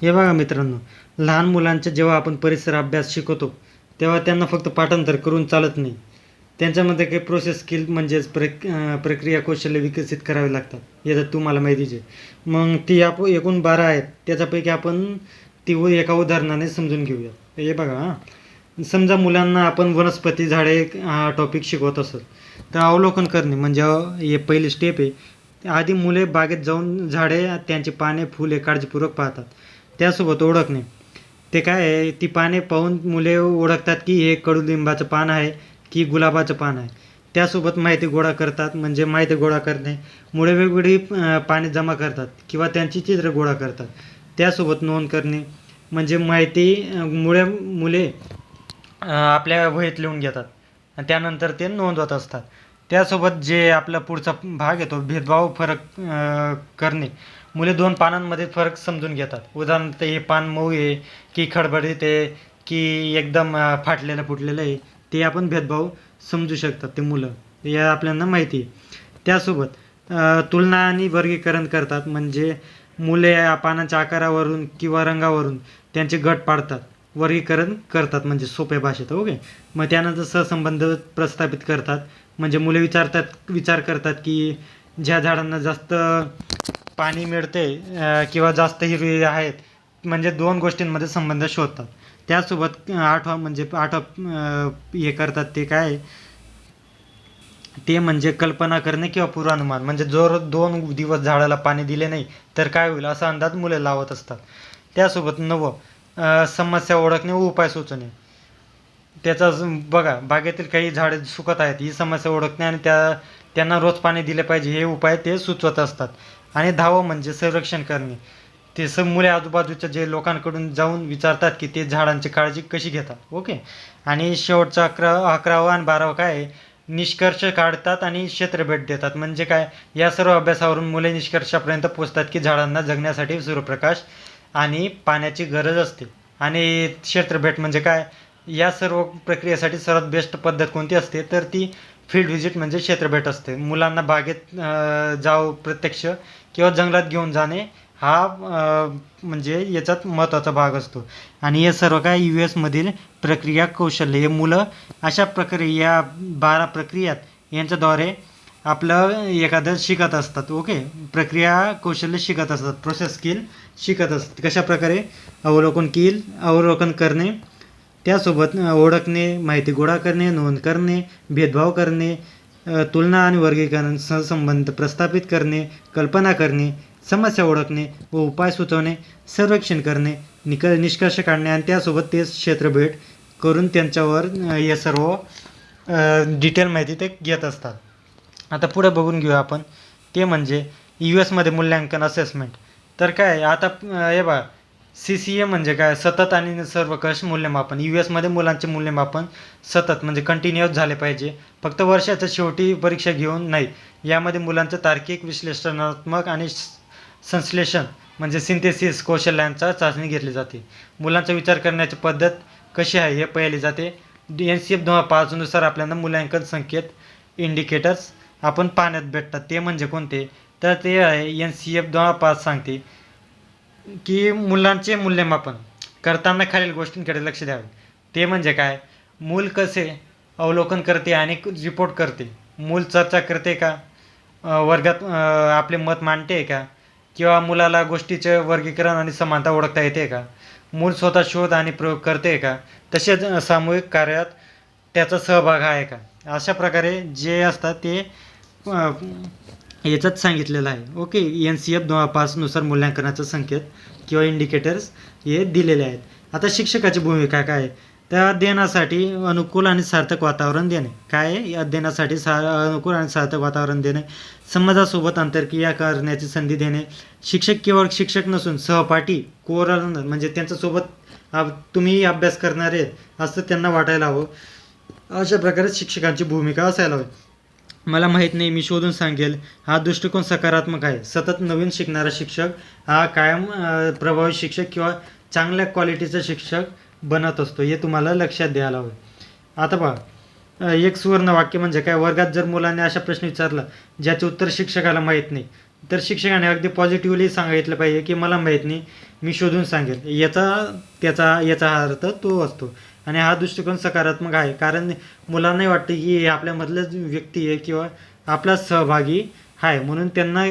हे बघा मित्रांनो, लहान मुलांच्या जेव्हा आपण परिसर अभ्यास शिकवतो तेव्हा त्यांना फक्त पाठांतर करून चालत नाही. त्यांच्यामध्ये काही प्रोसेस स्किल म्हणजेच प्रक्रिया कौशल्य विकसित करावे लागतात. हे तर तुम्हाला माहितीच आहे. मग ती एकूण 12 आहेत. त्याच्यापैकी आपण एका उदाहरणाने समजून घेऊया. हे बघा हां. समजा मुलांना आपण वनस्पती, झाडे हा टॉपिक शिकवत असेल तर अवलोकन करणे म्हणजे हे पहिली स्टेप आहे. आधी मुले बागेत जाऊन झाडे, त्यांची पाने, फुले काळजीपूर्वक पाहतात. त्यासोबत ओळखणे. ते काय आहे, ती पाने पाहून मुले ओळखतात की हे कडुलिंबाचं पान आहे की गुलाबाचं पान आहे. त्यासोबत माहिती गोळा करतात. म्हणजे माहिती गोळा करणे. मुळे वेगवेगळी पाने जमा करतात किंवा त्यांची चित्र गोळा करतात. त्यासोबत नोंद करणे. म्हणजे माहिती मुले आपल्या वहीत लिहून घेतात आणि त्यानंतर ते नोंदवत असतात. त्यासोबत जे आपला पुढचा भाग येतो भेदभाव फरक करणे. मुले 2 पानांमध्ये फरक समजून घेतात. उदाहरणार्थ हे पान मऊ आहे की खडबडीत आहे की एकदम फाटलेलं फुटलेलं आहे, ते आपण भेदभाव समजू शकतात ते मुलं. हे आपल्याला माहिती आहे. त्यासोबत तुलना आणि वर्गीकरण करतात. म्हणजे मुले पानांच्या आकारावरून किंवा रंगावरून त्यांचे गट पाडतात, वर्गीकरण करतात म्हणजे सोप्या भाषेत. ओके. मग त्यानंतर सहसंबंध प्रस्थापित करतात. म्हणजे मुले विचार करतात की ज्या झाडांना जास्त पाणी मिळते किंवा जास्त हिरवी आहेत, म्हणजे 2 गोष्टींमध्ये संबंध शोधतात. त्यासोबत हे करतात. ते काय ते म्हणजे कल्पना करणे किंवा पूर्वानुमान. म्हणजे जर 2 दिवस झाडाला पाणी दिले नाही तर काय होईल असा अंदाज मुले लावत असतात. त्यासोबत समस्या ओळखणे व उपाय सुचवणे. त्याचा बघा, बागेतील काही झाडे सुकत आहेत ही समस्या ओळखणे आणि त्यांना रोज पाणी दिले पाहिजे हे उपाय ते सुचवत असतात. आणि म्हणजे संरक्षण करणे. ते मुले आजूबाजूच्या जे लोकांकडून जाऊन विचारतात की ते झाडांची काळजी कशी घेतात. ओके. आणि शेवटचा 11वा आणि 12वा काय आहे, निष्कर्ष काढतात आणि क्षेत्र भेट देतात. म्हणजे काय, या सर्व अभ्यासावरून मुले निष्कर्षापर्यंत पोहोचतात की झाडांना जगण्यासाठी सूर्यप्रकाश आणि पाण्याची गरज असते. आणि क्षेत्रभेट म्हणजे काय, या सर्व प्रक्रियेसाठी सर्वात बेस्ट पद्धत कोणती असते तर ती फील्ड व्हिजिट म्हणजे क्षेत्रभेट असते. मुलांना बागेत प्रत्यक्ष किंवा जंगलात घेऊन जाणे हा म्हणजे याच्यात महत्त्वाचा भाग असतो. आणि हे सर्व काय US मधील प्रक्रिया कौशल्य. हे मुलं अशा प्रकारे या 12 प्रक्रियात यांच्याद्वारे आपलं एखादं शिकत असतात. ओके. प्रक्रिया कौशल्य शिकत असतात, प्रोसेस स्किल शिकत असतात. कशाप्रकारे, अवलोकन करणे, त्यासोबत ओळखणे, माहिती गोळा करणे, नोंद करणे, भेदभाव करणे, तुलना आणि वर्गीकरण, सहसंबंध प्रस्थापित करणे, कल्पना करणे, समस्या ओळखणे व उपाय सुचवणे, सर्वेक्षण करणे, निष्कर्ष काढणे आणि त्यासोबत ते क्षेत्रभेट करून त्यांच्यावर हे सर्व डिटेल माहिती ते घेत असतात. आता पुढे बघून घेऊया आपण. ते म्हणजे US मध्ये मूल्यांकन असेसमेंट. तर काय आता हे बघा, CCA म्हणजे काय, सतत आणि सर्वंकष मूल्यमापन. US मध्ये मुलांचे मूल्यमापन सतत म्हणजे कंटिन्युअस झाले पाहिजे. फक्त वर्षाच्या शेवटी परीक्षा घेऊन नाही. यामध्ये मुलांचं तार्किक, विश्लेषणात्मक आणि संश्लेषण म्हणजे सिंथेसिस कौशल्यांचा चाचणी घेतली जाते. मुलांचा विचार करण्याची पद्धत कशी आहे हे पाहिली जाते. NCF 2005 नुसार आपल्याला मूल्यांकन संकेत, इंडिकेटर्स आपण पाहण्यात भेटतात. ते म्हणजे कोणते तर ते आहे NCF 2005 सांगते की मुलांचे मूल्यमापन करताना खालील गोष्टींकडे लक्ष द्यावे. ते म्हणजे काय, मूल कसे अवलोकन करते आणि रिपोर्ट करते. मूल चर्चा करते का, वर्गात आपले मत मांडते का, किंवा मुलाला गोष्टीचे वर्गीकरण आणि समानता ओळखता येते का, मूल स्वतः शोध आणि प्रयोग करते का, तसेच सामूहिक कार्यात त्याचा सहभाग आहे का. अशा प्रकारे जे असतात ते याच्यात सांगितलेलं आहे. ओके. NCF 2005 नुसार मूल्यांकनाचे संकेत किंवा इंडिकेटर्स हे दिलेले आहेत. आता शिक्षकाची भूमिका काय आहे, तर अध्ययनासाठी अनुकूल आणि सार्थक वातावरण देणे. काय आहे, अध्ययनासाठी अनुकूल आणि सार्थक वातावरण देणे, समाजासोबत आंतरक्रिया करण्याची संधी देणे. शिक्षक केवळ शिक्षक नसून सहपाठी, कोरल म्हणजे त्यांच्यासोबत तुम्ही अभ्यास करणारे आहेत असं त्यांना वाटायला हवं. अशा प्रकारे शिक्षकांची भूमिका असायला हवी. मला माहीत नाही, मी शोधून सांगेल, हा दृष्टिकोन सकारात्मक आहे. सतत नवीन शिकणारा शिक्षक हा कायम प्रभावी शिक्षक किंवा चांगल्या क्वालिटीचा शिक्षक बनत असतो. हे तुम्हाला लक्षात द्यायला हवं. आता पहा, एक सुवर्ण वाक्य म्हणजे काय, वर्गात जर मुलाने अशा प्रश्न विचारला ज्याचे उत्तर शिक्षकाला माहीत नाही तर शिक्षकाने अगदी पॉझिटिव्हली सांगितलं पाहिजे की मला माहीत नाही, मी शोधून सांगेल. याचा हा अर्थ तो असतो. आणि हा दृष्टिकोन सकारात्मक आहे, कारण मुलांनाही वाटते की हे आपल्यामधलंच व्यक्ती आहे किंवा आपला सहभागी आहे, म्हणून त्यांना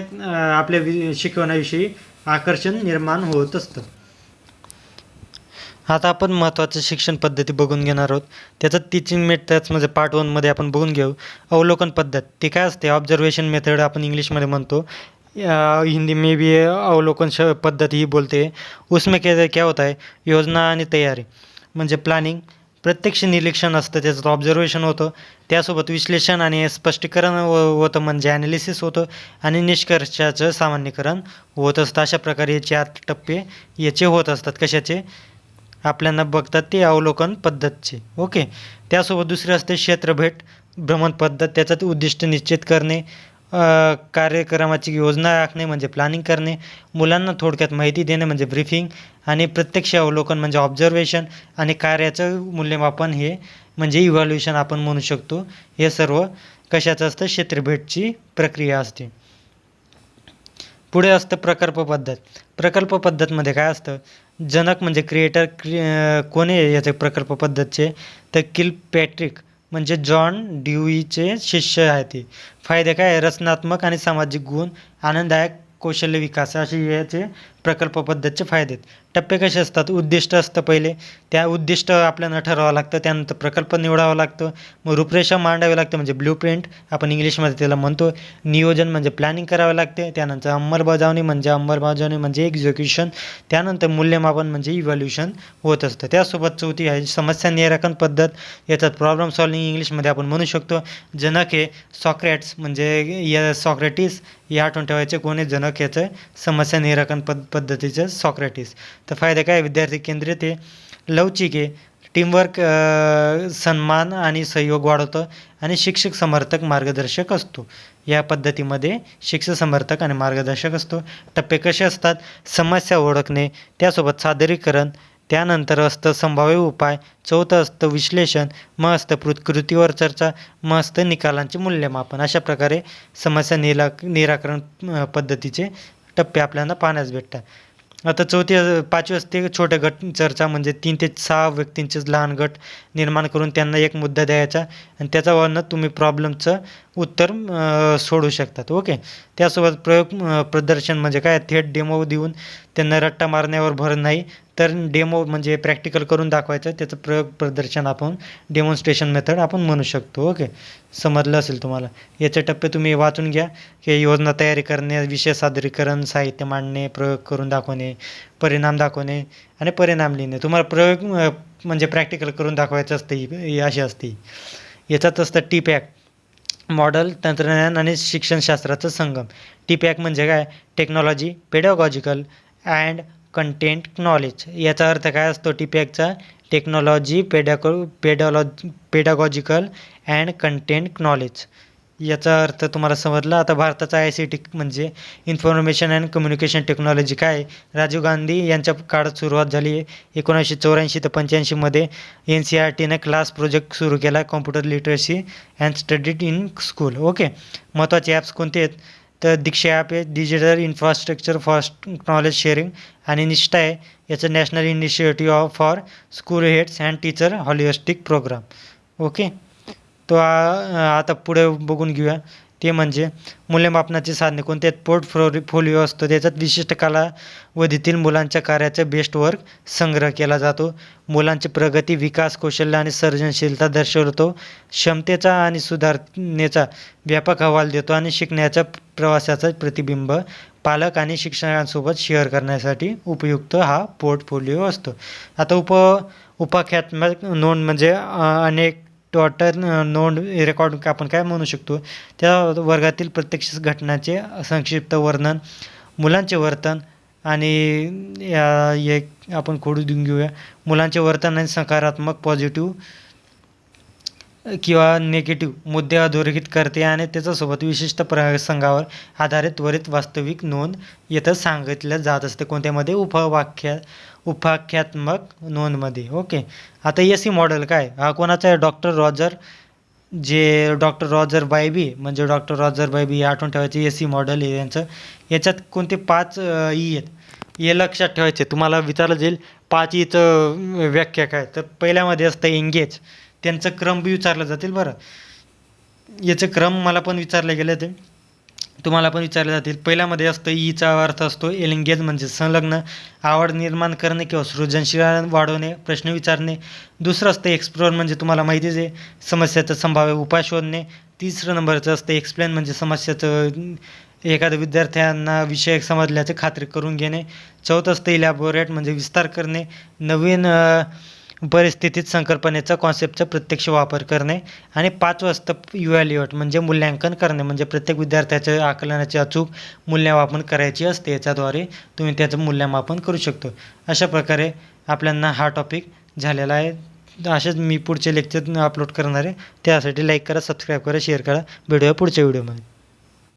आपल्या शिकवण्याविषयी आकर्षण निर्माण होत असतं. आता आपण महत्त्वाच्या शिक्षण पद्धती बघून घेणार आहोत. त्याचं टीचिंग मेथड्स म्हणजे पार्ट 1मध्ये आपण बघून घेऊ. अवलोकन पद्धत ती काय असते, ऑब्झर्वेशन मेथड आपण इंग्लिशमध्ये म्हणतो, हिंदी में भी अवलोकन पद्धत ही बोलते हैं. उसमें क्या होता है, योजना आणि तयारी म्हणजे प्लॅनिंग, प्रत्यक्ष निरीक्षण असतं, त्याचं ऑब्झर्वेशन होतं, त्यासोबत विश्लेषण आणि स्पष्टीकरण होतं म्हणजे ॲनालिसिस होतं, आणि निष्कर्षाचं सामान्यीकरण होत असतं. अशा प्रकारे हे 4 टप्पे याचे होत असतात. कशाचे, आपल्याला बघतात ते अवलोकन पद्धतचे. ओके. त्यासोबत दुसरे असते क्षेत्रभेट भ्रमण पद्धत. त्याच्यात उद्दिष्ट निश्चित करणे, कार्यक्रमाची योजना आखणे म्हणजे प्लॅनिंग करणे, मुलांना थोडक्यात माहिती देणे म्हणजे ब्रीफिंग, आणि प्रत्यक्ष अवलोकन म्हणजे ऑब्झर्वेशन, आणि कार्याचं मूल्यमापन हे म्हणजे इव्हॅल्युएशन आपण म्हणू शकतो. हे सर्व कशाचं असतं, क्षेत्रभेटची प्रक्रिया असते. पुढे असतं प्रकल्प पद्धत. प्रकल्प पद्धतमध्ये काय असतं, जनक म्हणजे क्रिएटर, कोण आहे याचे प्रकल्प पद्धतचे, तर किलपॅट्रिक म्हणजे जॉन ड्यूईचे शिष्य आहे ते. फायदे काय आहे, रचनात्मक आणि सामाजिक गुण, आनंददायक कौशल्य विकास, असे याचे प्रकल्प पद्धतचे फायदे आहेत. टप्पे कसे असतात, उद्दिष्ट असतं पहिले, त्या उद्दिष्ट आपल्याला ठरवावं लागतं, त्यानंतर प्रकल्प निवडावं लागतं, मग रूपरेषा मांडावी लागते म्हणजे ब्ल्यू प्रिंट आपण इंग्लिशमध्ये त्याला म्हणतो, नियोजन म्हणजे प्लॅनिंग करावे लागते, त्यानंतर अंमलबजावणी म्हणजे एक्झिक्युशन, त्यानंतर मूल्यमापन म्हणजे इव्हॅल्युएशन होत असतं. त्यासोबत चौथी आहे समस्या निराकरण पद्धत. याच्यात प्रॉब्लेम सॉल्विंग इंग्लिशमध्ये आपण म्हणू शकतो. जनक हे सॉक्रेट्स म्हणजे सॉक्रेटिस, हे आठवण ठेवायचे, कोणी जनक याचं समस्या निराकरण पद्धतीचं सॉक्रेटिस. तर फायदे काय, विद्यार्थी केंद्रित आहे, लवचिक आहे, टीमवर्क, सन्मान आणि सहयोग वाढवतं, आणि शिक्षक समर्थक मार्गदर्शक असतो. या पद्धतीमध्ये शिक्षक समर्थक आणि मार्गदर्शक असतो. टप्पे कसे असतात, समस्या ओळखणे, त्यासोबत सादरीकरण, त्यानंतर असतं संभाव्य उपाय, चौथं असतं विश्लेषण, मग असतं कृतीवर चर्चा, मग असतं निकालांचे मूल्यमापन. अशा प्रकारे समस्या निराकरण पद्धतीचे टप्पे आपल्याला पाहण्यास भेटतात. आता पाचवी असते छोटे गट चर्चा, म्हणजे 3 ते 6 व्यक्तींचे लहान गट निर्माण करून त्यांना एक मुद्दा द्यायचा, आणि त्याच्यावरनं तुम्ही प्रॉब्लेमचं उत्तर सोडू शकतात. ओके. त्यासोबत प्रदर्शन म्हणजे काय, थेट डेमो देऊन त्यांना रट्टा मारण्यावर भर नाही, तर डेमो म्हणजे प्रॅक्टिकल करून दाखवायचं, त्याचं प्रदर्शन आपण डेमॉन्स्ट्रेशन मेथड आपण म्हणू शकतो. ओके, समजलं असेल तुम्हाला. याचे टप्पे तुम्ही वाचून घ्या, की योजना तयारी करणे, विषय सादरीकरण, साहित्य मांडणे, प्रयोग करून दाखवणे, परिणाम दाखवणे आणि परिणाम लिहिणे. तुम्हाला प्रयोग म्हणजे प्रॅक्टिकल करून दाखवायचं असतं, ही अशी असते. याच्यात असतं टीपॅक, मॉडेल, तंत्रज्ञान आणि शिक्षणशास्त्राचं संगम. टीपॅक म्हणजे काय, technology, pedagogical and content knowledge. याचा अर्थ काय असतो टीपॅकचा, technology, pedagogical and content knowledge. याचा अर्थ तुम्हाला समजला. आता भारताचा ICT म्हणजे इन्फॉर्मेशन अँड कम्युनिकेशन टेक्नॉलॉजी काय आहे, राजीव गांधी यांच्या काळात सुरुवात झाली आहे. 1984 ते 85मध्ये NCERTने क्लास प्रोजेक्ट सुरू केला, computer literacy and studied in school. Okay. महत्त्वाचे ॲप्स कोणते आहेत, तर दीक्षा ॲप आहे, digital infrastructure fast knowledge sharing, आणि निष्ठा आहे याचं national initiative for school heads and teacher holistic program. Okay. तो आता पुढे बघून घेऊया, ते म्हणजे मूल्यमापनाची साधने कोणते आहेत. पोर्टफोलिओ असतो, त्याच्यात विशिष्ट कालावधीतील मुलांच्या कार्याचा बेस्ट वर्क संग्रह केला जातो. मुलांची प्रगती, विकास, कौशल्य आणि सर्जनशीलता दर्शवतो. क्षमतेचा आणि सुधारणेचा व्यापक अहवाल देतो, आणि शिकण्याच्या प्रवासाचा प्रतिबिंब पालक आणि शिक्षकांसोबत शेअर करण्यासाठी उपयुक्त हा पोर्टफोलिओ असतो. आता उपाख्यात्मक नोंद म्हणजे अनेक टॉटर नोंद रेकॉर्ड आपण काय म्हणू शकतो, त्या वर्गातील प्रत्यक्ष घटनाचे संक्षिप्त वर्णन, मुलांचे वर्तन, आणि एक आपण खोडू देऊन घेऊया, मुलांचे वर्तन आणि सकारात्मक, पॉझिटिव्ह किंवा निगेटिव्ह मुद्दे अधोरेखित करते, आणि त्याच्यासोबत विशिष्ट प्रसंगावर आधारित त्वरित वास्तविक नोंद येतं सांगितलं जात असते. कोणत्यामध्ये, उपाख्यात्मक नोंदमध्ये. ओके. आता SE मॉडेल काय, हा कोणाचा आहे, डॉक्टर रॉजर जे डॉक्टर रॉजर बायबी म्हणजे डॉक्टर रॉजर बायबी हे आठवून ठेवायचे. एसी मॉडेल आहे यांचं. याच्यात कोणते 5 ई आहेत हे लक्षात ठेवायचे. तुम्हाला विचारलं जाईल 5 ईचं व्याख्या काय, तर पहिल्यामध्ये असतं एंगेज. त्यांचं क्रम बी विचारलं जातील बरं. याचं क्रम मला पण विचारले गेले ते, तुम्हाला पण विचारले जातील. पहिल्यामध्ये असतं ईचा अर्थ असतो एलिंगेज म्हणजे संलग्न, आवड निर्माण करणे किंवा सृजनशील वाढवणे, प्रश्न विचारणे. दुसरं असतं एक्सप्लोर म्हणजे तुम्हाला माहितीच आहे समस्याचा संभाव्य उपाय शोधणे. तिसरं नंबरचं असतं एक्सप्लेन म्हणजे समस्याचं एखाद्या विद्यार्थ्यांना विषय समजल्याची खात्री करून घेणे. चौथं असतं इलॅबोरेट म्हणजे विस्तार करणे. नवीन परिस्थितीत संकल्पनेचा कॉन्सेप्टचा प्रत्यक्ष वापर करणे. आणि 5वं असतं इव्हॅल्युएट म्हणजे मूल्यांकन करणे. म्हणजे प्रत्येक विद्यार्थ्याच्या आकलनाची अचूक मूल्यमापन करायची असते. याच्याद्वारे तुम्ही त्याचं मूल्यमापन करू शकतो. अशा प्रकारे आपल्याला हा टॉपिक झालेला आहे. असेच मी पुढचे लेक्चर अपलोड करणार आहे. त्यासाठी लाईक करा, सबस्क्राईब करा, शेअर करा. भेटूया पुढच्या व्हिडिओमध्ये.